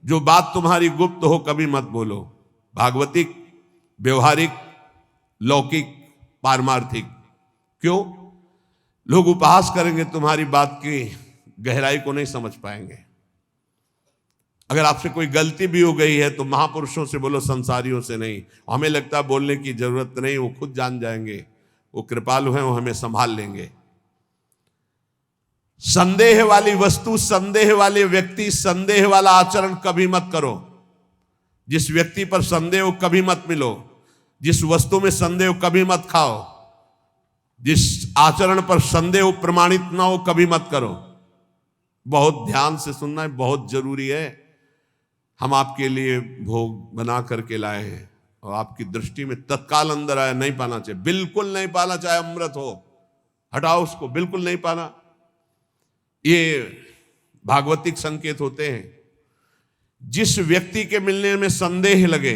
जो बात तुम्हारी गुप्त हो कभी मत बोलो। भागवतिक, व्यवहारिक, लौकिक, पारमार्थिक। क्यों? लोग उपहास करेंगे, तुम्हारी बात की गहराई को नहीं समझ पाएंगे। अगर आपसे कोई गलती भी हो गई है तो महापुरुषों से बोलो, संसारियों से नहीं। हमें लगता है बोलने की जरूरत नहीं, वो खुद जान जाएंगे, वो कृपालु हैं, वो हमें संभाल लेंगे। संदेह वाली वस्तु, संदेह वाले व्यक्ति, संदेह वाला आचरण कभी मत करो। जिस व्यक्ति पर संदेह हो कभी मत मिलो, जिस वस्तु में संदेह हो कभी मत खाओ, जिस आचरण पर संदेह प्रमाणित ना हो कभी मत करो। बहुत ध्यान से सुनना है, बहुत जरूरी है। हम आपके लिए भोग बना करके लाए हैं और आपकी दृष्टि में तत्काल अंदर आया, नहीं पाना चाहिए, बिल्कुल नहीं पाना, चाहे अमृत हो, हटाओ उसको, बिल्कुल नहीं पाना। ये भागवतिक संकेत होते हैं। जिस व्यक्ति के मिलने में संदेह लगे,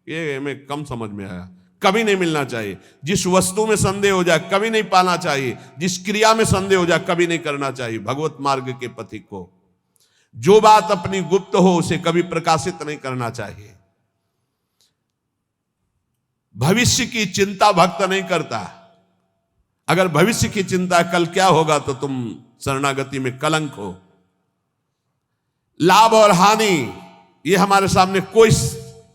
ये हमें कम समझ में आया, कभी नहीं मिलना चाहिए। जिस वस्तु में संदेह हो जाए कभी नहीं पाना चाहिए। जिस क्रिया में संदेह हो जाए कभी नहीं करना चाहिए। भगवत मार्ग के पथिक को जो बात अपनी गुप्त हो उसे कभी प्रकाशित नहीं करना चाहिए। भविष्य की चिंता भक्त नहीं करता। अगर भविष्य की चिंता कल क्या होगा तो तुम शरणागति में कलंक हो। लाभ और हानि ये हमारे सामने कोई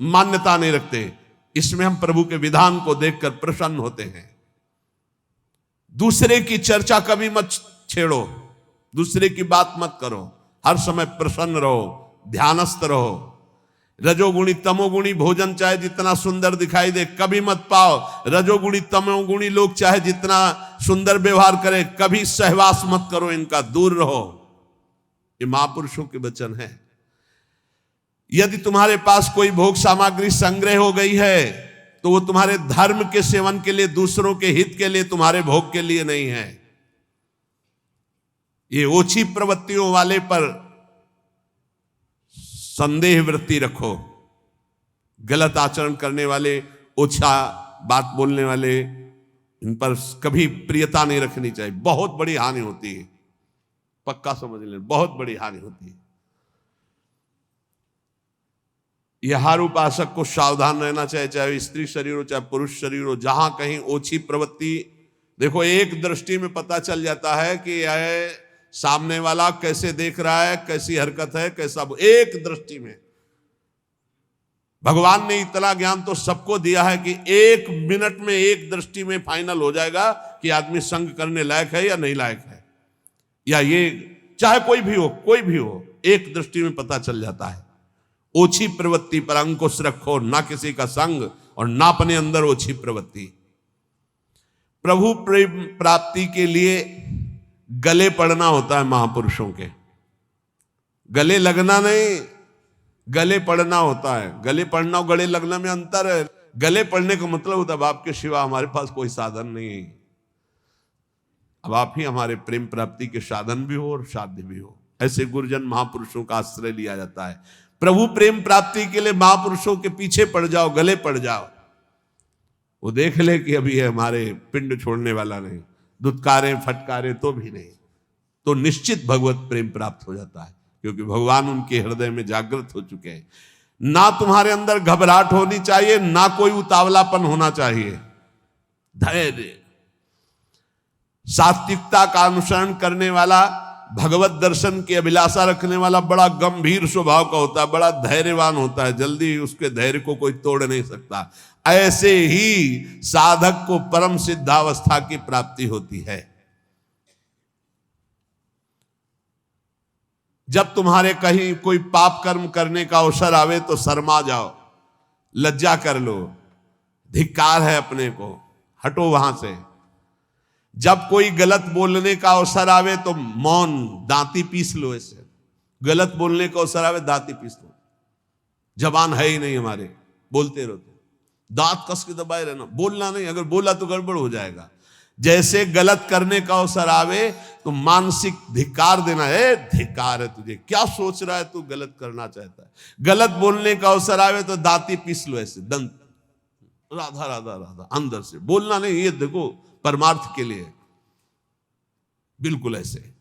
मान्यता नहीं रखते। इसमें हम प्रभु के विधान को देखकर प्रसन्न होते हैं। दूसरे की चर्चा कभी मत छेड़ो, दूसरे की बात मत करो। हर समय प्रसन्न रहो, ध्यानस्थ रहो। रजोगुणी तमोगुणी भोजन चाहे जितना सुंदर दिखाई दे कभी मत पाओ। रजोगुणी तमोगुणी लोग चाहे जितना सुंदर व्यवहार करें कभी सहवास मत करो, इनका दूर रहो। ये महापुरुषों के वचन है। यदि तुम्हारे पास कोई भोग सामग्री संग्रह हो गई है तो वो तुम्हारे धर्म के सेवन के लिए, दूसरों के हित के लिए, तुम्हारे भोग के लिए नहीं है। ये ओछी प्रवृत्तियों वाले पर संदेह वृत्ति रखो। गलत आचरण करने वाले, ओछा बात बोलने वाले, इन पर कभी प्रियता नहीं रखनी चाहिए। बहुत बड़ी हानि होती है, पक्का समझ लें, बहुत बड़ी हानि होती है। यह हर उपासक को सावधान रहना चाहिए, चाहे स्त्री शरीर हो चाहे पुरुष शरीर हो। जहां कहीं ओछी प्रवृत्ति, देखो एक दृष्टि में पता चल जाता है कि यह सामने वाला कैसे देख रहा है, कैसी हरकत है, कैसा, एक दृष्टि में। भगवान ने इतना ज्ञान तो सबको दिया है कि 1 मिनट में, एक दृष्टि में फाइनल हो जाएगा कि आदमी संग करने लायक है या नहीं लायक है। या ये चाहे कोई भी हो, कोई भी हो, एक दृष्टि में पता चल जाता है। ओछी प्रवृत्ति पर अंकुश रखो, ना किसी का संग और ना अपने अंदर ओछी प्रवृत्ति। प्रभु प्रेम प्राप्ति के लिए गले पड़ना होता है महापुरुषों के। गले लगना नहीं, गले पड़ना होता है। गले पड़ना और गले लगना में अंतर है। गले पड़ने का मतलब होता है अब आपके सिवा हमारे पास कोई साधन नहीं है, अब आप ही हमारे प्रेम प्राप्ति के साधन भी हो और साध्य भी हो। ऐसे गुरुजन महापुरुषों का आश्रय लिया जाता है। प्रभु प्रेम प्राप्ति के लिए महापुरुषों के पीछे पड़ जाओ, गले पड़ जाओ। वो देख ले कि अभी है हमारे पिंड छोड़ने वाला नहीं, दुत्कारे फटकारे तो भी नहीं, तो निश्चित भगवत प्रेम प्राप्त हो जाता है, क्योंकि भगवान उनके हृदय में जागृत हो चुके हैं। ना तुम्हारे अंदर घबराहट होनी चाहिए, ना कोई उतावलापन होना चाहिए। धैर्य, सात्विकता का अनुसरण करने वाला, भगवत दर्शन की अभिलाषा रखने वाला बड़ा गंभीर स्वभाव का होता है, बड़ा धैर्यवान होता है। जल्दी उसके धैर्य को कोई तोड़ नहीं सकता। ऐसे ही साधक को परम सिद्धावस्था की प्राप्ति होती है। जब तुम्हारे कहीं कोई पाप कर्म करने का अवसर आवे तो शर्मा जाओ, लज्जा कर लो, धिक्कार है अपने को, हटो वहां से। जब कोई गलत बोलने का अवसर आवे तो मौन, दांती पीस लो। ऐसे गलत बोलने का अवसर आवे, दांती पीस लो। जबान है ही नहीं हमारे, बोलते रहो, दांत कस के दबाए रहना, बोलना नहीं। अगर बोला तो गड़बड़ हो जाएगा। जैसे गलत करने का अवसर आवे तो मानसिक धिक्कार देना है। धिक्कार है तुझे, क्या सोच रहा है तू, गलत करना चाहता है। गलत बोलने का अवसर आवे तो दांती पीस लो, ऐसे दंत, राधा राधा राधा, अंदर से बोलना नहीं। ये देखो परमार्थ के लिए, बिल्कुल ऐसे।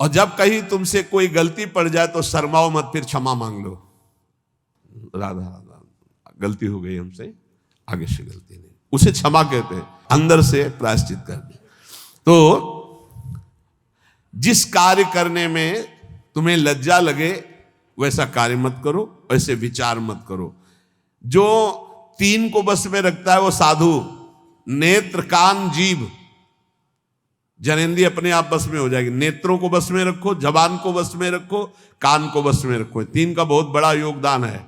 और जब कहीं तुमसे कोई गलती पड़ जाए तो शर्माओ मत, फिर क्षमा मांग लो। राधा राधा, गलती हो गई हमसे, आगे से गलती नहीं, उसे क्षमा कहते हैं, अंदर से प्रायश्चित करने। तो जिस कार्य करने में तुम्हें लज्जा लगे वैसा कार्य मत करो, वैसे विचार मत करो। जो तीन को बस में रखता है वो साधु, नेत्र कान जीभ, जनेंद्रिय अपने आप बस में हो जाएगी। नेत्रों को बस में रखो, जबान को बस में रखो, कान को बस में रखो। तीन का बहुत बड़ा योगदान है।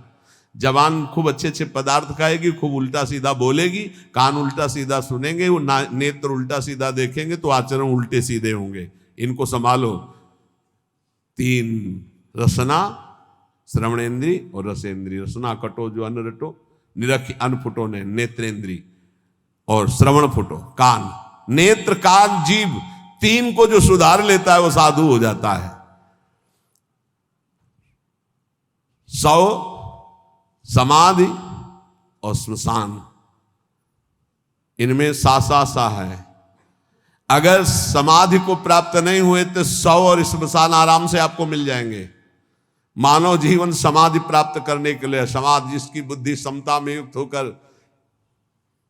जबान खूब अच्छे अच्छे पदार्थ खाएगी, खूब उल्टा सीधा बोलेगी, कान उल्टा सीधा सुनेंगे, वो नेत्र उल्टा सीधा देखेंगे तो आचरण उल्टे सीधे होंगे। इनको संभालो। तीन, रसना श्रवणेन्द्री और रसेंद्री। रसना कटो जो अन्न रटो, निरखी अन्न फुटो ने नेत्रेंद्री, और श्रवण फुटो कान। नेत्र कान जीभ, तीन को जो सुधार लेता है वो साधु हो जाता है। 100 समाधि और श्मशान, इनमें सा है। अगर समाधि को प्राप्त नहीं हुए तो 100 और श्मशान आराम से आपको मिल जाएंगे। मानव जीवन समाधि प्राप्त करने के लिए, समाधि जिसकी बुद्धि समता में युक्त होकर,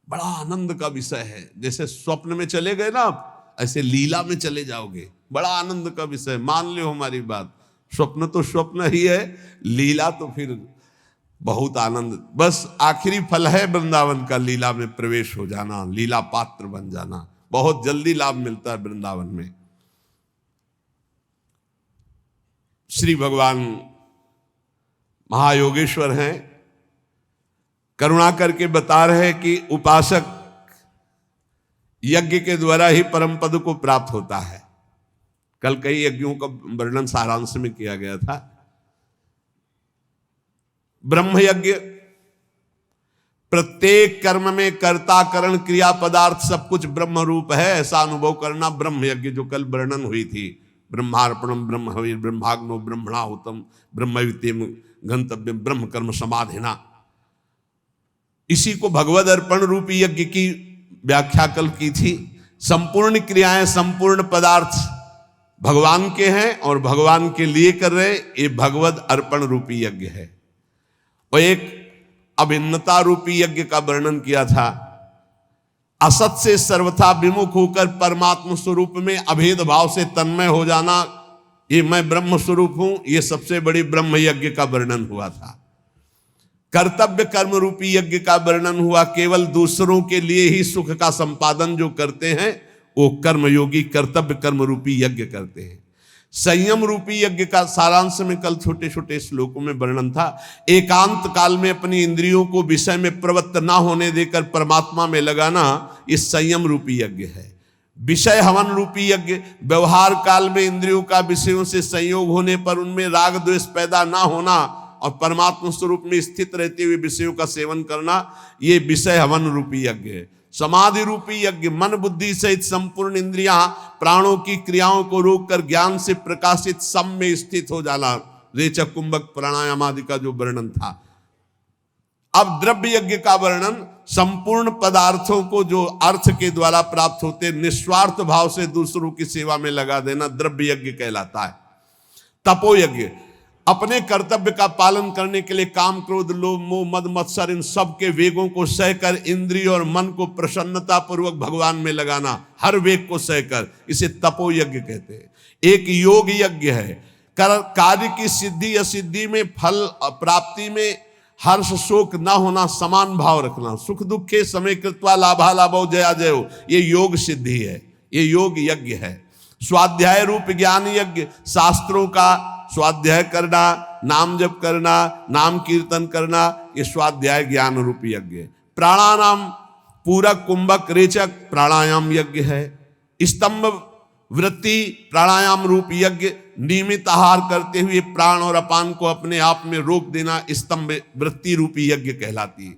बड़ा आनंद का विषय है। जैसे स्वप्न में चले गए ना आप, ऐसे लीला में चले जाओगे, बड़ा आनंद का विषय। मान लो हमारी बात, स्वप्न तो स्वप्न ही है, लीला तो फिर बहुत आनंद। बस आखिरी फल है वृंदावन का, लीला में प्रवेश हो जाना, लीला पात्र बन जाना। बहुत जल्दी लाभ मिलता है वृंदावन में। श्री भगवान महायोगेश्वर हैं, करुणा करके बता रहे हैं कि उपासक यज्ञ के द्वारा ही परम पद को प्राप्त होता है। कल कई यज्ञों का वर्णन सारांश में किया गया था। ब्रह्म यज्ञ, प्रत्येक कर्म में कर्ता करण क्रिया पदार्थ सब कुछ ब्रह्म रूप है, ऐसा अनुभव करना ब्रह्म यज्ञ, जो कल वर्णन हुई थी। ब्रह्मार्पणम ब्रह्म हविर् ब्रह्माग्नो ब्रह्मणाहुतम ब्रह्मविद्यम गंतव्यम ब्रह्म कर्म समाधिना। इसी को भगवद अर्पण रूपी यज्ञ की व्याख्या कल की थी। संपूर्ण क्रियाएं, संपूर्ण पदार्थ भगवान के हैं और भगवान के लिए कर रहे, ये भगवद अर्पण रूपी यज्ञ है। और एक अभिन्नता रूपी यज्ञ का वर्णन किया था। असत से सर्वथा विमुख होकर परमात्म स्वरूप में अभेद भाव से तन्मय हो जाना, ये मैं ब्रह्म स्वरूप हूं, ये सबसे बड़ी ब्रह्म यज्ञ का वर्णन हुआ था। कर्तव्य कर्म रूपी यज्ञ का वर्णन हुआ। केवल दूसरों के लिए ही सुख का संपादन जो करते हैं वो कर्मयोगी कर्तव्य कर्म रूपी यज्ञ करते हैं। संयम रूपी यज्ञ का सारांश में कल छोटे छोटे श्लोकों में वर्णन था। एकांत काल में अपनी इंद्रियों को विषय में प्रवृत्त ना होने देकर परमात्मा में लगाना, ये संयम रूपी यज्ञ है। विषय हवन रूपी यज्ञ, व्यवहार काल में इंद्रियों का विषयों से संयोग होने पर उनमें राग द्वेष पैदा ना होना और परमात्मा स्वरूप में स्थित रहते हुए विषयों का सेवन करना, ये विषय हवन रूपी यज्ञ है। समाधि रूपी यज्ञ, मन बुद्धि सहित संपूर्ण इंद्रियां प्राणों की क्रियाओं को रोककर ज्ञान से प्रकाशित सम में स्थित हो जाना, रेचक कुंभक प्राणायाम आदि का जो वर्णन था। अब द्रव्य यज्ञ का वर्णन, संपूर्ण पदार्थों को जो अर्थ के द्वारा प्राप्त होते निस्वार्थ भाव से दूसरों की सेवा में लगा देना द्रव्य यज्ञ कहलाता है। तपो यज्ञ, अपने कर्तव्य का पालन करने के लिए काम क्रोध लोभ मोह मद मत्सर इन सब के वेगों को सहकर इंद्रिय और मन को प्रसन्नता पूर्वक भगवान में लगाना, हर वेग को सहकर, इसे तपो यज्ञ कहते हैं। एक योग यज्ञ है, कार्य की सिद्धि असिद्धि में फल प्राप्ति में हर्ष शोक न होना, समान भाव रखना, सुख दुखे समय कृत्वा लाभा लाभो जया जयो, ये योग सिद्धि है, ये योग यज्ञ है। स्वाध्याय रूप ज्ञान यज्ञ, शास्त्रों का स्वाध्याय करना, नाम जप करना, नाम कीर्तन करना, ये स्वाध्याय ज्ञान रूप यज्ञ है। प्राणायाम पूरक कुंभक रेचक प्राणायाम यज्ञ है। स्तंभ वृत्ति प्राणायाम रूप यज्ञ, नियमित आहार करते हुए प्राण और अपान को अपने आप में रोक देना स्तंभ वृत्ति रूपी यज्ञ कहलाती है।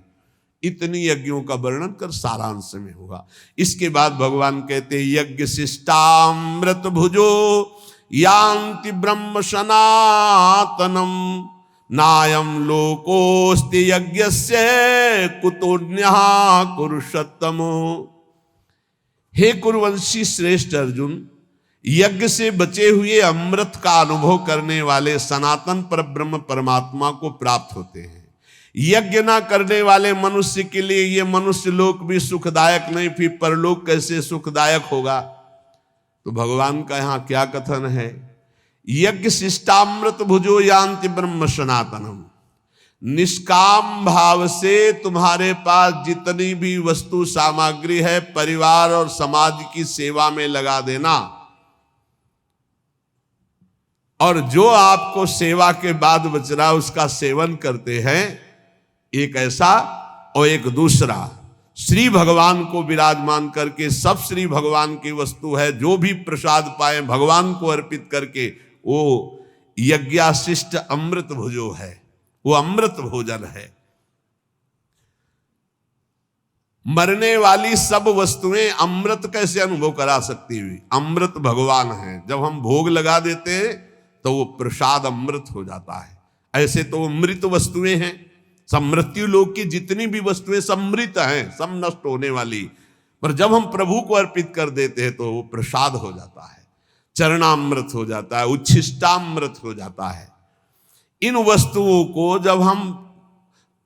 इतनी यज्ञों का वर्णन कर सारांश में होगा। इसके बाद भगवान कहते हैं यज्ञ शिष्टामृत भुजो यान्ति ब्रह्म सनातनम नायम लोकोस्ति यज्ञस्य कुतोन्यः कुरुषोत्तमो। हे कुरुवंशी श्रेष्ठ अर्जुन, यज्ञ से बचे हुए अमृत का अनुभव करने वाले सनातन परब्रह्म परमात्मा को प्राप्त होते हैं। यज्ञ ना करने वाले मनुष्य के लिए ये मनुष्य लोक भी सुखदायक नहीं, फिर परलोक कैसे सुखदायक होगा। तो भगवान का यहां क्या कथन है, यज्ञ शिष्टामृत भुजो यान्ति ब्रह्म सनातनम। निष्काम भाव से तुम्हारे पास जितनी भी वस्तु सामग्री है परिवार और समाज की सेवा में लगा देना, और जो आपको सेवा के बाद बच रहा उसका सेवन करते हैं। एक ऐसा और एक दूसरा, श्री भगवान को विराजमान करके, सब श्री भगवान की वस्तु है, जो भी प्रसाद पाए भगवान को अर्पित करके, वो यज्ञाशिष्ट अमृत भुजो है, वो अमृत भोजन है। मरने वाली सब वस्तुएं अमृत कैसे अनुभव करा सकती हुई, अमृत भगवान है। जब हम भोग लगा देते हैं तो वो प्रसाद अमृत हो जाता है। ऐसे तो अमृत वस्तुएं हैं, सब मृत्यु लोक की जितनी भी वस्तुएं सब मृत हैं, सब नष्ट होने वाली, पर जब हम प्रभु को अर्पित कर देते हैं तो वो प्रसाद हो जाता है, चरणामृत हो जाता है, उच्छिष्टामृत हो जाता है। इन वस्तुओं को जब हम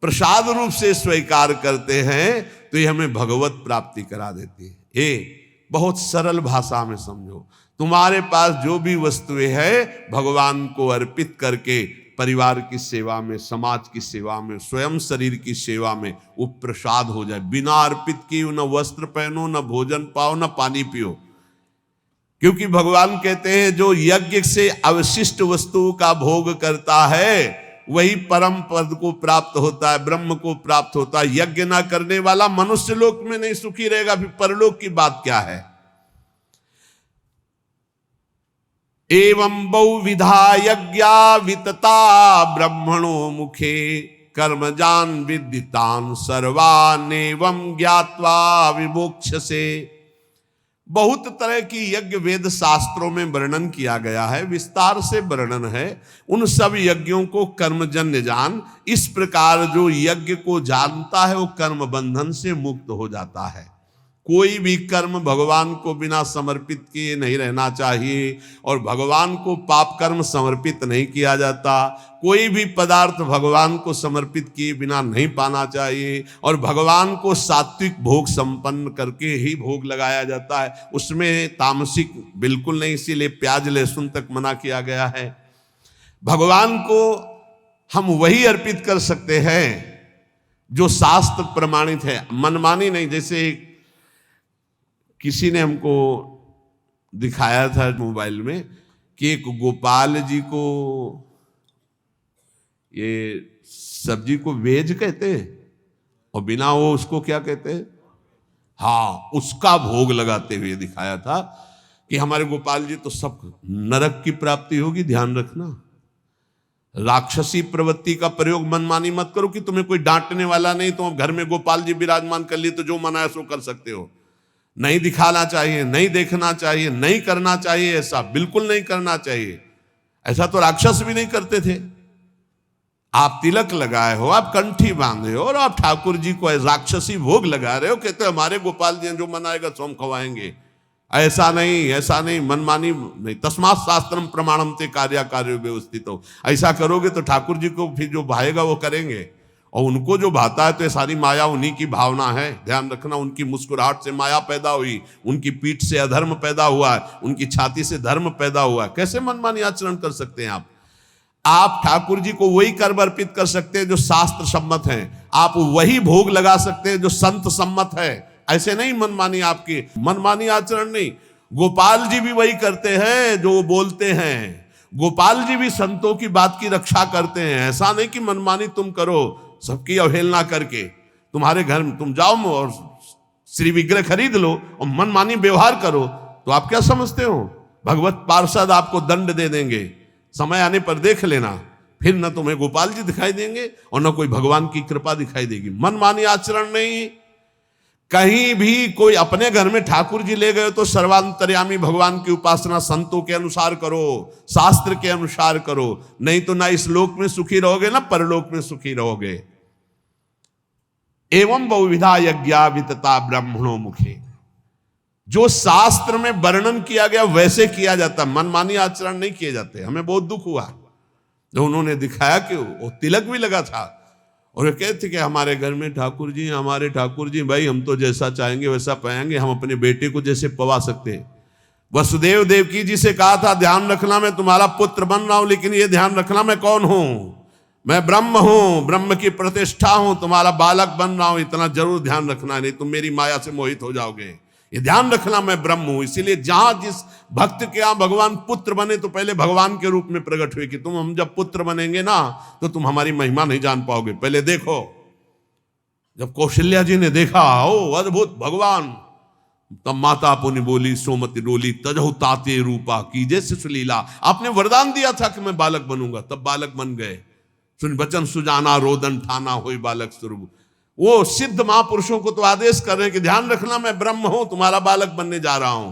प्रसाद रूप से स्वीकार करते हैं तो ये हमें भगवत प्राप्ति करा देती है। ये बहुत सरल भाषा में समझो, तुम्हारे पास जो भी वस्तुएं हैं भगवान को अर्पित करके परिवार की सेवा में, समाज की सेवा में, स्वयं शरीर की सेवा में वो प्रसाद हो जाए। बिना अर्पित किए न वस्त्र पहनो, न भोजन पाओ, न पानी पियो। क्योंकि भगवान कहते हैं जो यज्ञ से अवशिष्ट वस्तु का भोग करता है वही परम पद को प्राप्त होता है, ब्रह्म को प्राप्त होता है। यज्ञ ना करने वाला मनुष्य लोक में नहीं सुखी रहेगा, फिर परलोक की बात क्या है। एवं बहुविधा यज्ञा वितता ब्रह्मणो मुखे कर्मजान विदितान सर्वान एवं ज्ञात्वा विमोक्षसे। बहुत तरह की यज्ञ वेद शास्त्रों में वर्णन किया गया है, विस्तार से वर्णन है। उन सब यज्ञों को कर्मजन्य जान। इस प्रकार जो यज्ञ को जानता है वो कर्म बंधन से मुक्त हो जाता है। कोई भी कर्म भगवान को बिना समर्पित किए नहीं रहना चाहिए, और भगवान को पाप कर्म समर्पित नहीं किया जाता। कोई भी पदार्थ भगवान को समर्पित किए बिना नहीं पाना चाहिए, और भगवान को सात्विक भोग संपन्न करके ही भोग लगाया जाता है। उसमें तामसिक बिल्कुल नहीं, इसीलिए प्याज लहसुन तक मना किया गया है। भगवान को हम वही अर्पित कर सकते हैं जो शास्त्र प्रमाणित है, मनमानी नहीं। जैसे किसी ने हमको दिखाया था मोबाइल में कि एक गोपाल जी को ये सब्जी को वेज कहते हैं और बिना वो उसको क्या कहते हैं, हाँ, उसका भोग लगाते हुए दिखाया था कि हमारे गोपाल जी तो सब नरक की प्राप्ति होगी। ध्यान रखना, राक्षसी प्रवृत्ति का प्रयोग मनमानी मत करो कि तुम्हें कोई डांटने वाला नहीं, तुम घर में गोपाल जी विराजमान कर लिए तो जो मना है सो कर सकते हो। नहीं दिखाना चाहिए, नहीं देखना चाहिए, नहीं करना चाहिए, ऐसा बिल्कुल नहीं करना चाहिए। ऐसा तो राक्षस भी नहीं करते थे। आप तिलक लगाए हो, आप कंठी बांधे हो और आप ठाकुर जी को राक्षसी भोग लगा रहे हो, कहते हमारे गोपाल जी जो मनाएगा सो हम खवाएंगे। ऐसा नहीं, ऐसा नहीं, मनमानी नहीं। तस्मात् शास्त्रम प्रमाणम ते कार्य कार्य व्यवस्थित हो। ऐसा करोगे तो ठाकुर जी को फिर जो भाएगा वो करेंगे, और उनको जो भाता है तो ये सारी माया उन्हीं की भावना है। ध्यान रखना, उनकी मुस्कुराहट से माया पैदा हुई, उनकी पीठ से अधर्म पैदा हुआ है, उनकी छाती से धर्म पैदा हुआ है। कैसे मनमानी आचरण कर सकते हैं आप ठाकुर जी को वही कर्म अर्पित कर सकते हैं जो शास्त्र सम्मत है। आप वही भोग लगा सकते हैं जो संत सम्मत है। ऐसे नहीं मनमानी, आपकी मनमानी आचरण नहीं। गोपाल जी भी वही करते हैं जो बोलते हैं। गोपाल जी भी संतों की बात की रक्षा करते हैं। ऐसा नहीं कि मनमानी तुम करो, सबकी अवहेलना करके। तुम्हारे घर में तुम जाओ और श्री विग्रह खरीद लो और मनमानी व्यवहार करो तो आप क्या समझते हो, भगवत पार्षद आपको दंड दे देंगे। समय आने पर देख लेना, फिर न तुम्हें गोपाल जी दिखाई देंगे और न कोई भगवान की कृपा दिखाई देगी। मनमानी आचरण नहीं। कहीं भी कोई अपने घर में ठाकुर जी ले गए तो सर्वांतर्यामी भगवान की उपासना संतों के अनुसार करो, शास्त्र के अनुसार करो, नहीं तो ना इस लोक में सुखी रहोगे ना परलोक में सुखी रहोगे। एवं बहुविधा यज्ञा वितता ब्रह्मणो मुखे। जो शास्त्र में वर्णन किया गया वैसे किया जाता, मनमानी आचरण नहीं किए जाते। हमें बहुत दुख हुआ जो उन्होंने दिखाया कि वो तिलक भी लगा था और वे कहते कि हमारे घर में ठाकुर जी, हमारे ठाकुर जी, भाई हम तो जैसा चाहेंगे वैसा पाएंगे, हम अपने बेटे को जैसे पवा सकते हैं। वसुदेव देवकी जी से कहा था ध्यान रखना मैं तुम्हारा पुत्र बन रहा हूं, लेकिन ये ध्यान रखना मैं कौन हूं, मैं ब्रह्म हूं, ब्रह्म की प्रतिष्ठा हूं, तुम्हारा बालक बन रहा हूं, इतना जरूर ध्यान रखना, नहीं तुम मेरी माया से मोहित हो जाओगे। ये ध्यान रखना मैं ब्रह्म हूं। इसीलिए जहां जिस भक्त के यहां भगवान पुत्र बने तो पहले भगवान के रूप में प्रकट हुए कि तुम हम जब पुत्र बनेंगे ना तो तुम हमारी महिमा नहीं जान पाओगे, पहले देखो। जब कौशल्या जी ने देखा ओ अद्भुत भगवान, तब माता पुनि बोली सोमति डोली, तजहु ताते रूपा कीजे सुलीला। आपने वरदान दिया था कि मैं बालक बनूंगा, तब बालक बन गए। सुन बचन सुजाना रोदन ठाना होई बालक स्वरूप। वो सिद्ध महापुरुषों को तो आदेश कर रहे हैं कि ध्यान रखना मैं ब्रह्म हूं, तुम्हारा बालक बनने जा रहा हूं,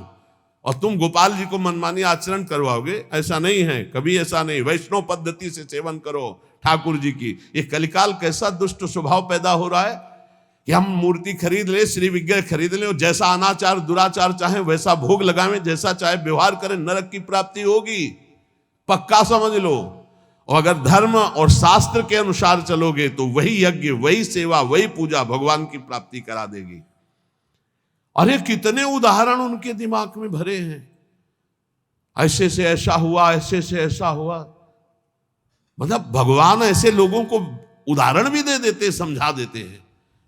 और तुम गोपाल जी को मनमानी आचरण करवाओगे, ऐसा नहीं है, कभी ऐसा नहीं। वैष्णव पद्धति से सेवन करो ठाकुर जी की। ये कलिकाल कैसा दुष्ट स्वभाव पैदा हो रहा है कि हम मूर्ति खरीद ले, श्री विग्रह खरीद ले, और जैसा अनाचार दुराचार चाहे वैसा भोग लगावें, जैसा चाहे व्यवहार करें, नरक की प्राप्ति होगी, पक्का समझ लो। और अगर धर्म और शास्त्र के अनुसार चलोगे तो वही यज्ञ, वही सेवा, वही पूजा भगवान की प्राप्ति करा देगी। अरे कितने उदाहरण उनके दिमाग में भरे हैं, ऐसे से ऐसा हुआ, ऐसे से ऐसा हुआ। मतलब भगवान ऐसे लोगों को उदाहरण भी दे देते, समझा देते हैं।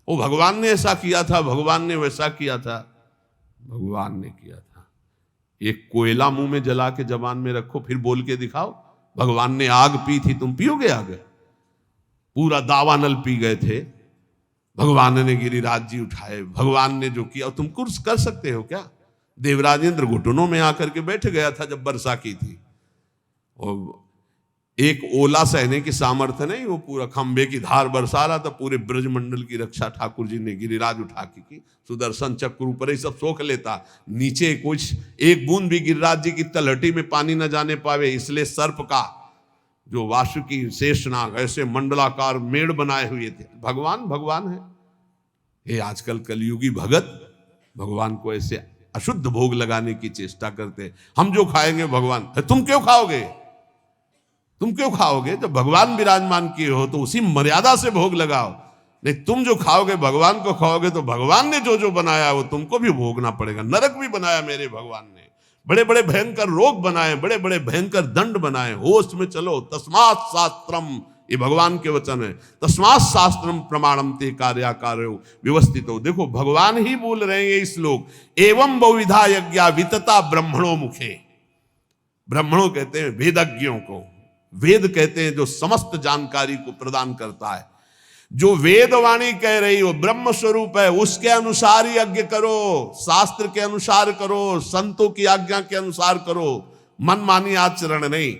वो भगवान ने ऐसा किया था, भगवान ने वैसा किया था, भगवान ने किया था। एक कोयला मुंह में जला के जबान में रखो, फिर बोल के दिखाओ भगवान ने आग पी थी, तुम पियोगे आग? पूरा दावानल पी गए थे, भगवान ने गिरिराज जी उठाए, भगवान ने जो किया तुम कुछ कर सकते हो क्या? देवराजेंद्र घुटनों में आकर के बैठ गया था जब वर्षा की थी, और एक ओला सहने की सामर्थ्य नहीं, वो पूरा खंबे की धार बरसा रहा था। पूरे ब्रजमंडल की रक्षा ठाकुर जी ने गिरिराज उठा की सुदर्शन चक्र ऊपर ही सब सोख लेता, नीचे कुछ एक बूंद भी गिरिराज जी की तलहटी में पानी न जाने पावे, इसलिए सर्प का जो वासुकी शेषनाग ऐसे मंडलाकार मेड़ बनाए हुए थे। भगवान भगवान है। ये आजकल कलयुगी भगत भगवान को ऐसे अशुद्ध भोग लगाने की चेष्टा करते। हम जो खाएंगे भगवान, तुम क्यों खाओगे? तुम क्यों खाओगे? जब भगवान विराजमान किए हो तो उसी मर्यादा से भोग लगाओ। नहीं, तुम जो खाओगे भगवान को खाओगे तो भगवान ने जो जो बनाया वो तुमको भी भोगना पड़ेगा। नरक भी बनाया मेरे भगवान ने, बड़े बड़े भयंकर रोग बनाए, बड़े बड़े भयंकर दंड बनाए। होश में चलो। तस्मात् शास्त्रम, ये भगवान के वचन है, तस्मात् शास्त्रम प्रमाणम ते कार्याकार्यो व्यवस्थितो। देखो भगवान ही बोल रहे हैं ये श्लोक। एवं बहुविधा यज्ञा वितता ब्रह्मणों मुखे। ब्रह्मणों कहते हैं वेदज्ञों को, वेद कहते हैं जो समस्त जानकारी को प्रदान करता है। जो वेदवाणी कह रही हो ब्रह्म स्वरूप है, उसके अनुसार ही यज्ञ करो, शास्त्र के अनुसार करो, संतों की आज्ञा के अनुसार करो, मनमानी आचरण नहीं।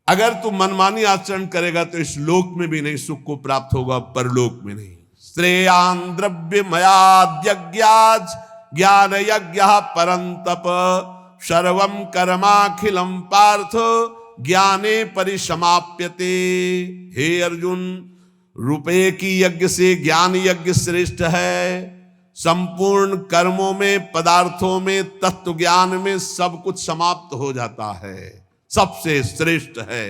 अगर तू मनमानी आचरण करेगा तो इस लोक में भी नहीं सुख को प्राप्त होगा, परलोक में नहीं। श्रेयान द्रव्य मयाद्यज्ञाज ज्ञान यज्ञ परंतप सर्वम कर्माखिलम पार्थ ज्ञाने परिसमाप्यते। हे अर्जुन, रुपये की यज्ञ से ज्ञान यज्ञ श्रेष्ठ है। संपूर्ण कर्मों में, पदार्थों में, तत्व ज्ञान में सब कुछ समाप्त हो जाता है। सबसे श्रेष्ठ है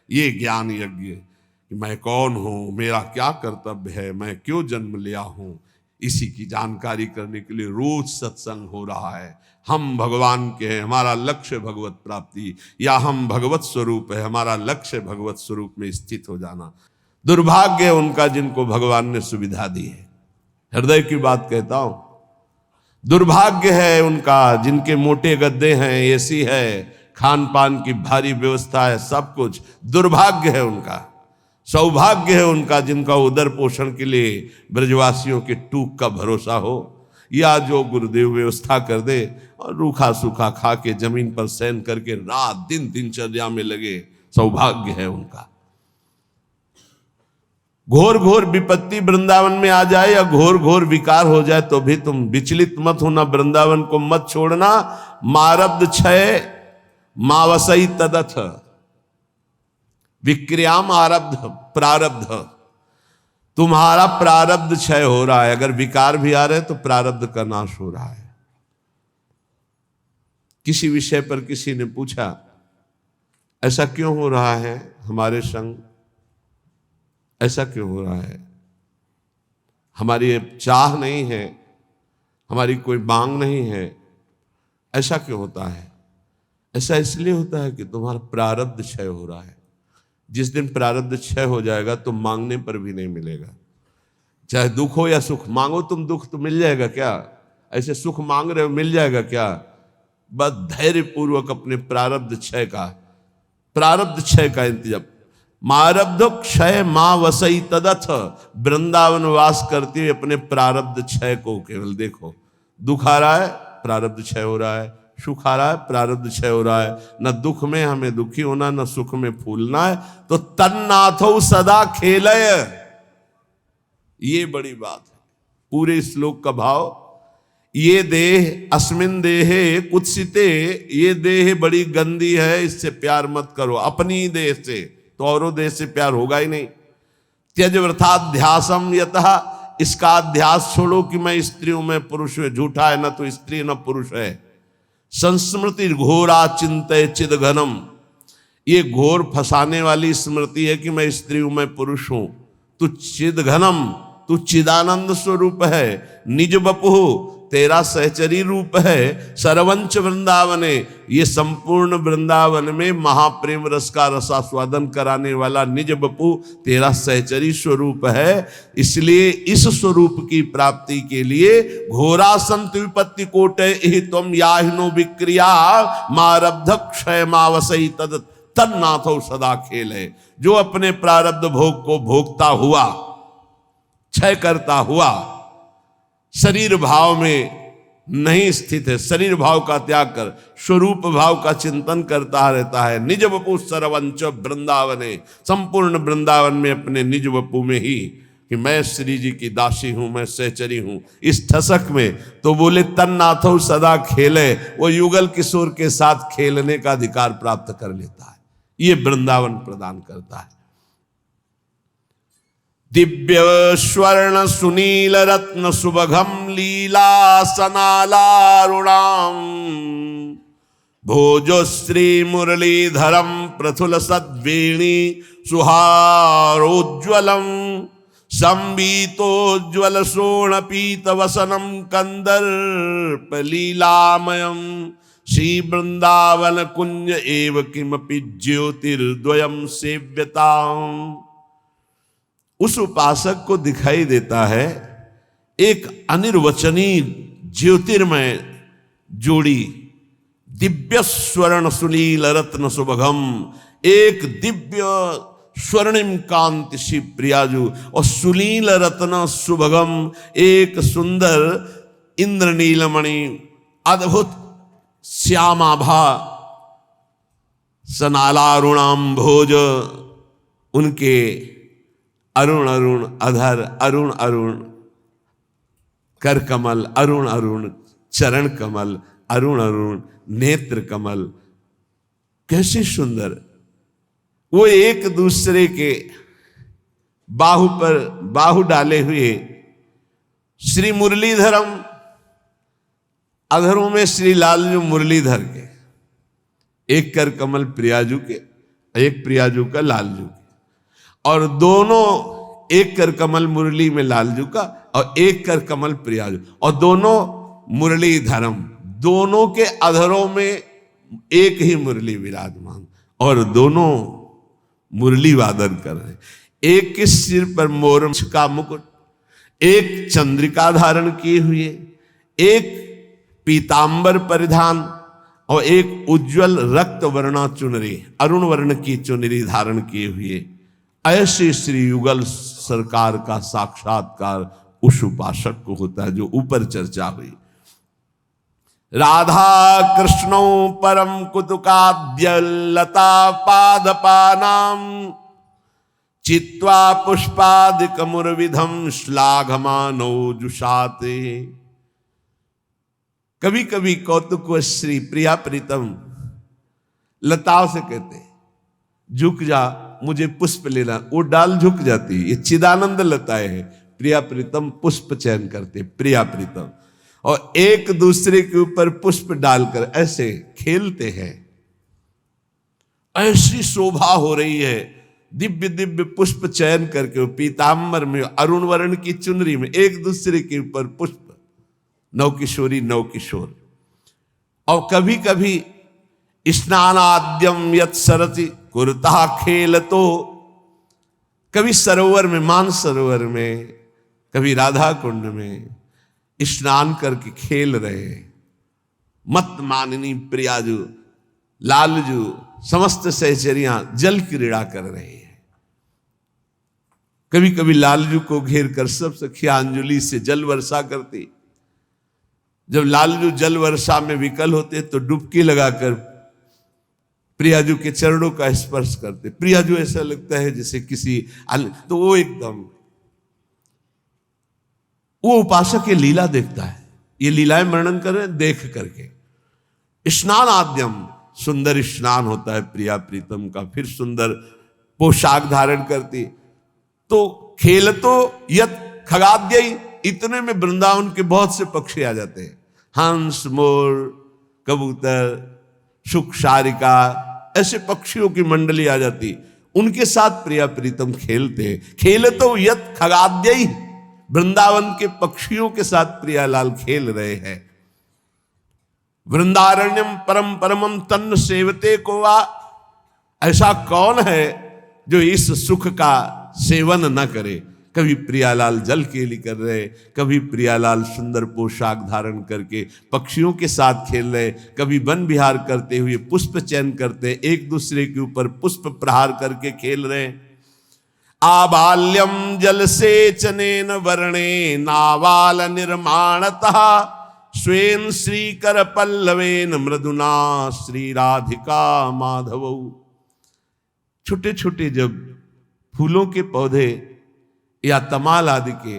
ये ज्ञान यज्ञ कि मैं कौन हूं, मेरा क्या कर्तव्य है, मैं क्यों जन्म लिया हूं। इसी की जानकारी करने के लिए रोज सत्संग हो रहा है। हम भगवान के हैं, हमारा लक्ष्य भगवत प्राप्ति, या हम भगवत स्वरूप है, हमारा लक्ष्य भगवत स्वरूप में स्थित हो जाना। दुर्भाग्य है उनका जिनको भगवान ने सुविधा दी है। हृदय की बात कहता हूं, दुर्भाग्य है उनका जिनके मोटे गद्दे हैं, एसी है, खान पान की भारी व्यवस्था है, सब कुछ। दुर्भाग्य है उनका। सौभाग्य है उनका जिनका उदर पोषण के लिए ब्रजवासियों के टूक का भरोसा हो, या जो गुरुदेव व्यवस्था कर दे और रूखा सूखा खा के जमीन पर शयन करके रात दिन दिनचर्या में लगे। सौभाग्य है उनका। घोर घोर विपत्ति वृंदावन में आ जाए या घोर घोर विकार हो जाए तो भी तुम विचलित मत होना, वृंदावन को मत छोड़ना। मारब्ध क्षय मावसई तदथ विक्रियाम आरब्ध प्रारब्ध। तुम्हारा प्रारब्ध क्षय हो रहा है, अगर विकार भी आ रहे तो प्रारब्ध का नाश हो रहा है। किसी विषय पर किसी ने पूछा, ऐसा क्यों हो रहा है हमारे संग, ऐसा क्यों हो रहा है, हमारी चाह नहीं है, हमारी कोई मांग नहीं है, ऐसा क्यों होता है? ऐसा इसलिए होता है कि तुम्हारा प्रारब्ध क्षय हो रहा है। जिस दिन प्रारब्ध क्षय हो जाएगा तो मांगने पर भी नहीं मिलेगा। चाहे दुख हो या सुख, मांगो तुम दुख तो मिल जाएगा क्या? ऐसे सुख मांग रहे हो, मिल जाएगा क्या? बस धैर्य पूर्वक अपने प्रारब्ध क्षय का इंतजाम। मारब्ध क्षय मां वसई तदथ, वृंदावन वास करते हुए अपने प्रारब्ध क्षय को केवल देखो। दुख आ रहा है, प्रारब्ध क्षय हो रहा है, सुख आ रहा है, प्रारब्ध क्षय हो रहा है। न दुख में हमें दुखी होना, न सुख में फूलना है। तो तन्नाथो सदा खेलय, ये बड़ी बात है पूरे श्लोक का भाव। ये देह अस्मिन देहे कुत्सिते, ये देह बड़ी गंदी है, इससे प्यार मत करो। अपनी देह से, तो औरों देह से प्यार होगा ही नहीं। त्यज वृथाध्यासम यतः, इसका अध्यास छोड़ो कि मैं स्त्री हूं, मैं पुरुष हूं। झूठा है, न तो स्त्री न पुरुष है। संस्मृति घोरा चिंतय चिद घनम, ये घोर फंसाने वाली स्मृति है कि मैं स्त्री हूं, मैं पुरुष हूं। तू चिद घनम, तू चिदानंद स्वरूप है। निज बपु, तेरा सहचरी रूप है। सरवंच वृंदावने, ये संपूर्ण वृंदावन में महाप्रेम रस का रसास्वादन कराने वाला निज बपू तेरा सहचरी स्वरूप है। इसलिए इस स्वरूप की प्राप्ति के लिए घोरा संत विपत्ति कोटे ही तुम याहिनो विक्रिया, मारब्ध क्षय मावसई तद तन्नाथो सदा खेल है। जो अपने प्रारब्ध भोग को भोगता हुआ, क्षय करता हुआ, शरीर भाव में नहीं स्थित है, शरीर भाव का त्याग कर स्वरूप भाव का चिंतन करता रहता है। निज वपु सरवंच वृंदावने, संपूर्ण वृंदावन में अपने निज वपु में ही कि मैं श्री जी की दासी हूं, मैं सहचरी हूं, इस ठसक में। तो बोले तन्नाथो सदा खेले, वो युगल किशोर के साथ खेलने का अधिकार प्राप्त कर लेता है। ये वृंदावन प्रदान करता है। दिव्य स्वर्ण सुनील रत्न सुभगम लीला सनालारुणाम, भोजो श्री मुरलीधरम प्रथुल सद्वेणी सुहारोज्वलम, संबीतोज्वल शोणपीत वसनम कंदर्प लीलामयम, श्री वृंदावन कुंज एव किमपि ज्योतिर्द्वयम सेव्यताम। उस उपासक को दिखाई देता है एक अनिर्वचनीय ज्योतिर्मय जोड़ी, दिव्य स्वर्ण सुनील रत्न सुभगम, एक दिव्य स्वर्णिम कांति श्री प्रियाजू, और सुनील रत्न सुभगम, एक सुंदर इंद्रनीलमणि अद्भुत श्यामाभा सनालारुणाम भोज, उनके अरुण अरुण अधर, अरुण अरुण कर कमल, अरुण अरुण चरण कमल, अरुण अरुण नेत्र कमल, कैसे सुंदर। वो एक दूसरे के बाहु पर बाहु डाले हुए, श्री मुरलीधरम, अधरों में श्री लालजू मुरलीधर के, एक कर कमल प्रियाजू के, एक प्रियाजू का लालजू के, और दोनों एक कर कमल मुरली में लालजू का और एक कर कमल प्रियाजू, और दोनों मुरलीधरम, दोनों के अधरों में एक ही मुरली विराजमान, और दोनों मुरली वादन कर रहे। एक के सिर पर मोर का मुकुट, एक चंद्रिका धारण किए हुए, एक पीतांबर परिधान, और एक उज्जवल रक्त वर्णा चुनरी, अरुण वर्ण की चुनरी धारण किए हुए। ऐसे श्री युगल सरकार का साक्षात्कार उस उपासक को होता है जो ऊपर चर्चा हुई। राधा कृष्णो परम कुतुकाद्य लता पादपानाम, चित्वा पुष्पादिक मुरविधम श्लाघमानो जुषाते। कभी कभी कौतुक श्री प्रिया प्रीतम लताओं से कहते, झुक जा, मुझे पुष्प लेना, वो डाल झुक जाती। ये चिदानंद लताएं हैं। प्रिया प्रीतम पुष्प चयन करते, प्रिया प्रीतम। और एक दूसरे के ऊपर पुष्प डालकर ऐसे खेलते हैं। ऐसी शोभा हो रही है, दिव्य दिव्य पुष्प चयन करके पीतांबर में, अरुण वर्ण की चुनरी में एक दूसरे के ऊपर पुष्प, नव किशोरी नव किशोर। और कभी कभी स्नानाद्यम यत् सरति कुरुता खेल, तो कभी सरोवर में, मान सरोवर में, कभी राधा कुंड में स्नान करके खेल रहे। मत माननी प्रियाजू, लालजू, समस्त सहचरियां जल क्रीड़ा कर रहे हैं। कभी कभी लालजू को घेर कर सब सखियां अंजलि से जल वर्षा करती। जब लालजू जल वर्षा में विकल होते तो डुबकी लगाकर प्रियाजू के चरणों का स्पर्श करते। प्रियाजू ऐसा लगता है जैसे किसी तो वो एकदम, वो उपासक ये लीला देखता है, ये लीलाएं वर्णन कर रहे हैं देख करके। स्नान आद्यम, सुंदर स्नान होता है प्रिया प्रीतम का, फिर सुंदर पोशाक धारण करती। तो खेल तो यत खगाद्य, इतने में वृंदावन के बहुत से पक्षी आ जाते हैं, हंस, मोर, कबूतर, शुक, शारिका, ऐसे पक्षियों की मंडली आ जाती। उनके साथ प्रिया प्रीतम खेलते हैं। खेल तो यत खगाद्य, वृंदावन के पक्षियों के साथ प्रियालाल खेल रहे हैं। वृंदारण्यम परम परमम तन्न सेवते को वा, ऐसा कौन है जो इस सुख का सेवन न करे। कभी प्रियालाल जल केली कर रहे, कभी प्रियालाल सुंदर पोशाक धारण करके पक्षियों के साथ खेल रहे, कभी वन विहार करते हुए पुष्प चयन करते, एक दूसरे के ऊपर पुष्प प्रहार करके खेल रहे। आबाल्यम जल सेचनेन वर्णे नावाल निर्माणतः स्वेन श्रीकर पल्लवेन मृदुना श्री राधिका माधव। छोटे छोटे जब फूलों के पौधे या तमाल आदि के,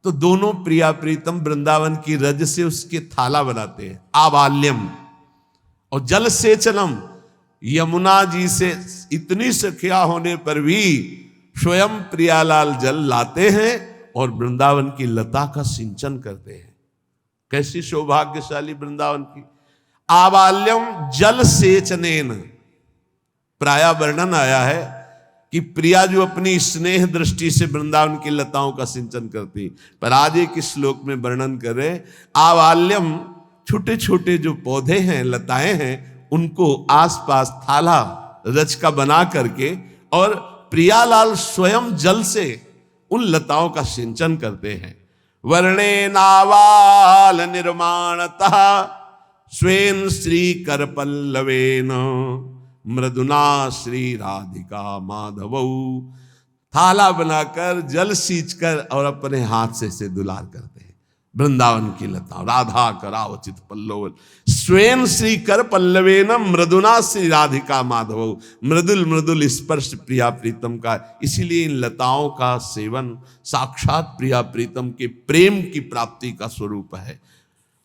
तो दोनों प्रिया प्रीतम वृंदावन की रज से उसके थाला बनाते हैं। आबाल्यम, और जल सेचनम, यमुना जी से इतनी सखिया होने पर भी स्वयं प्रियालाल जल लाते हैं और वृंदावन की लता का सिंचन करते हैं। कैसी सौभाग्यशाली वृंदावन की। आबाल्यम जल सेचनेन, प्राय वर्णन आया है कि प्रिया जो अपनी स्नेह दृष्टि से वृंदावन की लताओं का सिंचन करती, पर आज एक श्लोक में वर्णन करे आबाल्यम, छोटे छोटे जो पौधे हैं, लताएं हैं, उनको आसपास थाला रच का बना करके, और प्रियालाल स्वयं जल से उन लताओं का सिंचन करते हैं। वर्णे नावाल निर्माणतः स्वेन श्री कर पल्लवेन मृदुना श्री राधिका माधव। थाला बनाकर जल सींचकर और अपने हाथ से इसे दुलार करते हैं। वृंदावन की लता राधा करावचित पल्लव स्वयं श्री कर पल्लवेन मृदुना श्री राधिका माधव। मृदुल मृदुल स्पर्श प्रिया प्रीतम का, इसीलिए इन लताओं का सेवन साक्षात प्रिया प्रीतम के प्रेम की प्राप्ति का स्वरूप है।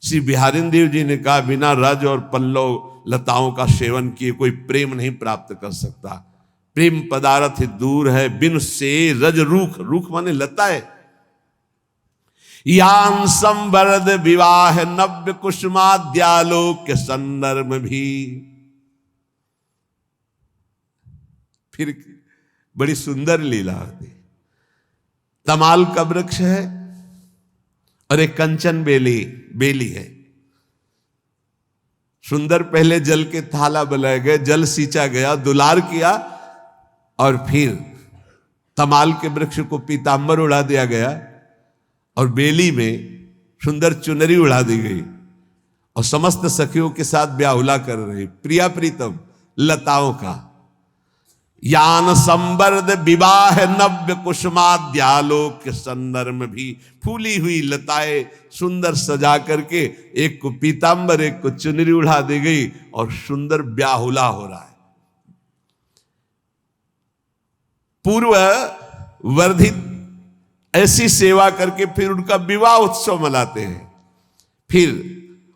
श्री बिहारी देव जी ने कहा, बिना रज और पल्लव लताओं का सेवन किए कोई प्रेम नहीं प्राप्त कर सकता। प्रेम पदार्थ दूर है बिन से रज रूख, रूख माने लता है। यान संवर्द विवाह नव्य कुसुमाद्यालोक के संदर्भ भी। फिर बड़ी सुंदर लीला होती। तमाल का वृक्ष है और एक कंचन बेली है। सुंदर पहले जल के थाला बनाए गए, जल सींचा गया, दुलार किया, और फिर तमाल के वृक्ष को पीतांबर उड़ा दिया गया और बेली में सुंदर चुनरी उड़ा दी गई और समस्त सखियों के साथ ब्याहुला कर रहे प्रिया प्रीतम लताओं का। यान संवर्द विवाह नव्य कुसुमाद्यालोक के संदर्भ भी, फूली हुई लताएं सुंदर सजा करके एक को पीतांबर एक को चुनरी उड़ा दी गई और सुंदर ब्याहुला हो रहा है। पूर्व वर्धित ऐसी सेवा करके फिर उनका विवाह उत्सव मनाते हैं। फिर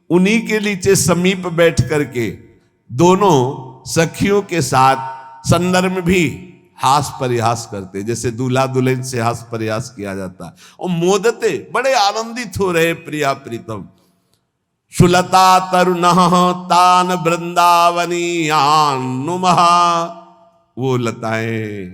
उन्हीं के नीचे समीप बैठ करके दोनों सखियों के साथ संदर्भ भी हास परिहास करते, जैसे दूल्हा दुल्हन से हास परिहास किया जाता, और मोदते बड़े आनंदित हो रहे प्रिया प्रीतम। सुलता तरुण तान वृंदावनीयान नुमः। वो लताएं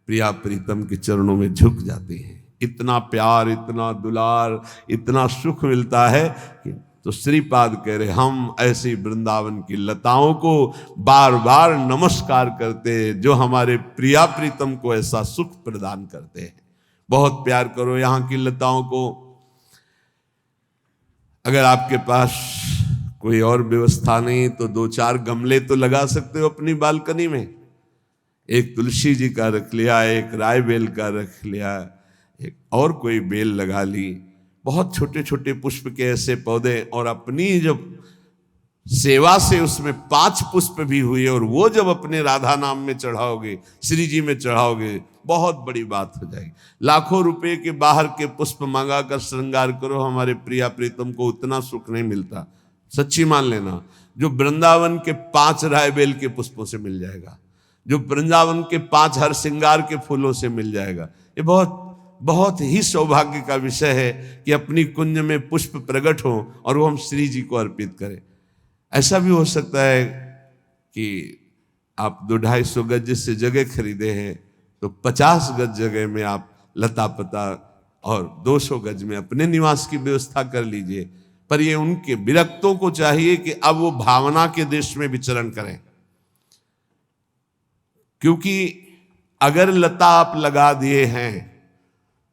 प्रिया प्रीतम के चरणों में झुक जाती हैं। इतना प्यार, इतना दुलार, इतना सुख मिलता है कि तो श्रीपाद कह रहे हम ऐसी वृंदावन की लताओं को बार बार नमस्कार करते हैं जो हमारे प्रिया प्रीतम को ऐसा सुख प्रदान करते हैं। बहुत प्यार करो यहाँ की लताओं को। अगर आपके पास कोई और व्यवस्था नहीं तो 2-4 गमले तो लगा सकते हो अपनी बालकनी में। एक तुलसी जी का रख लिया, एक राय बेल का रख लिया, एक और कोई बेल लगा ली। बहुत छोटे छोटे पुष्प के ऐसे पौधे, और अपनी जब सेवा से उसमें 5 पुष्प भी हुए और वो जब अपने राधा नाम में चढ़ाओगे, श्री जी में चढ़ाओगे, बहुत बड़ी बात हो जाएगी। लाखों रुपए के बाहर के पुष्प मंगा कर श्रृंगार करो, हमारे प्रिया प्रीतम को उतना सुख नहीं मिलता। सच्ची मान लेना, जो वृंदावन के 5 रायबेल के पुष्पों से मिल जाएगा, जो वृंदावन के 5 हर श्रृंगार के फूलों से मिल जाएगा। ये बहुत बहुत ही सौभाग्य का विषय है कि अपनी कुंज में पुष्प प्रकट हो और वो हम श्री जी को अर्पित करें। ऐसा भी हो सकता है कि आप 200-250 गज से जगह खरीदे हैं तो 50 गज जगह में आप लता पता और 200 गज में अपने निवास की व्यवस्था कर लीजिए। पर ये उनके विरक्तों को चाहिए कि अब वो भावना के देश में विचरण करें, क्योंकि अगर लता आप लगा दिए हैं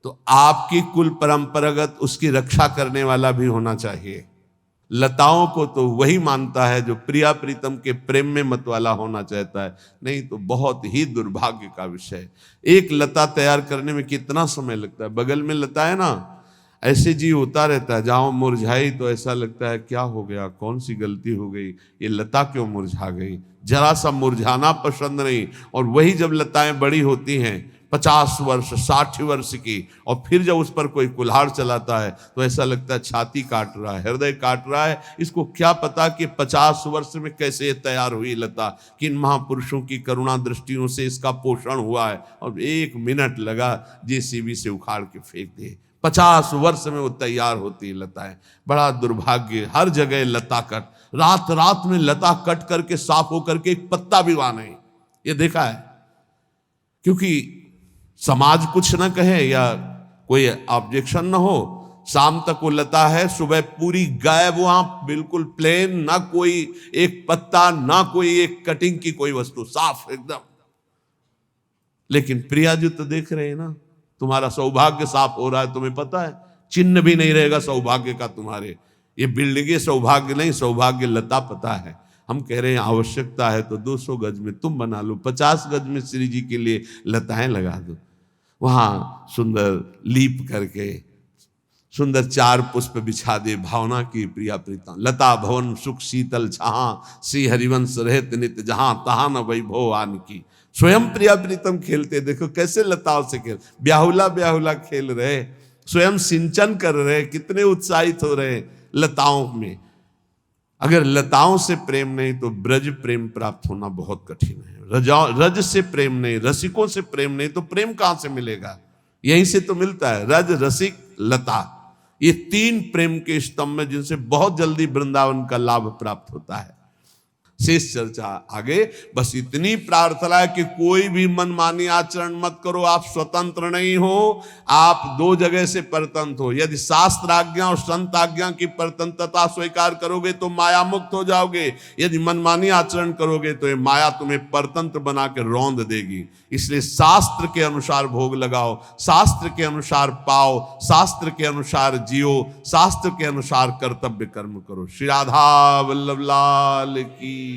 तो आपकी कुल परंपरागत उसकी रक्षा करने वाला भी होना चाहिए। लताओं को तो वही मानता है जो प्रिया प्रीतम के प्रेम में मतवाला होना चाहता है, नहीं तो बहुत ही दुर्भाग्य का विषय है। एक लता तैयार करने में कितना समय लगता है। बगल में लता है ना, ऐसे जी होता रहता है, जहाँ मुरझाई तो ऐसा लगता है क्या हो गया, कौन सी गलती हो गई, ये लता क्यों मुरझा गई। जरा सा मुरझाना पसंद नहीं। और वही जब लताएं बड़ी होती हैं 50 वर्ष 60 वर्ष की, और फिर जब उस पर कोई कुल्हाड़ चलाता है तो ऐसा लगता है छाती काट रहा है, हृदय काट रहा है। इसको क्या पता कि 50 वर्ष में कैसे तैयार हुई लता, किन महापुरुषों की करुणा दृष्टियों से इसका पोषण हुआ है, और 1 मिनट लगा जेसीबी से उखाड़ के फेंक दिए। 50 वर्ष में वो तैयार होती है लताएं। बड़ा दुर्भाग्य, हर जगह लता कट, रात रात में लता कट करके साफ होकर के एक पत्ता भी वहां नहीं, ये देखा है। क्योंकि समाज कुछ न कहे या कोई ऑब्जेक्शन न हो, शाम तक वो लता है, सुबह पूरी गायब, वहां बिल्कुल प्लेन, ना कोई एक पत्ता, ना कोई एक कटिंग की कोई वस्तु, साफ एकदम। लेकिन प्रिया जी तो देख रहे हैं ना, तुम्हारा सौभाग्य साफ हो रहा है, तुम्हें पता है, चिन्ह भी नहीं रहेगा सौभाग्य का तुम्हारे। ये बिल्डिंगे सौभाग्य नहीं, सौभाग्य लता पता है। हम कह रहे हैं आवश्यकता है तो 200 गज में तुम बना लो, 50 गज में श्री जी के लिए लताएं लगा दो। वहाँ सुंदर लीप करके सुंदर 4 पुष्प बिछा दे, भावना की प्रिया प्रीतम। लता भवन सुख शीतल छहाँ, श्री हरिवंश रहत नित जहाँ, तहाँ न वैभव आन की। स्वयं प्रिया प्रीतम खेलते, देखो कैसे लताओं से खेल, ब्याहुला ब्याहुला खेल रहे, स्वयं सिंचन कर रहे, कितने उत्साहित हो रहे लताओं में। अगर लताओं से प्रेम नहीं तो ब्रज प्रेम प्राप्त होना बहुत कठिन है। रज से प्रेम नहीं, रसिकों से प्रेम नहीं तो प्रेम कहां से मिलेगा। यहीं से तो मिलता है, रज रसिक लता, ये 3 प्रेम के स्तंभ में जिनसे बहुत जल्दी वृंदावन का लाभ प्राप्त होता है। शेष चर्चा आगे। बस इतनी प्रार्थना है कि कोई भी मनमानी आचरण मत करो। आप स्वतंत्र नहीं हो, आप 2 जगह से परतंत्र हो। यदि शास्त्र आज्ञा और संत आज्ञा की परतंत्रता स्वीकार करोगे तो माया मुक्त हो जाओगे। यदि मनमानी आचरण करोगे तो ये माया तुम्हें परतंत्र बना के रौंद देगी। इसलिए शास्त्र के अनुसार भोग लगाओ, शास्त्र के अनुसार पाओ, शास्त्र के अनुसार जियो, शास्त्र के अनुसार कर्तव्य कर्म करो। श्री राधा वल्लभ लाल की।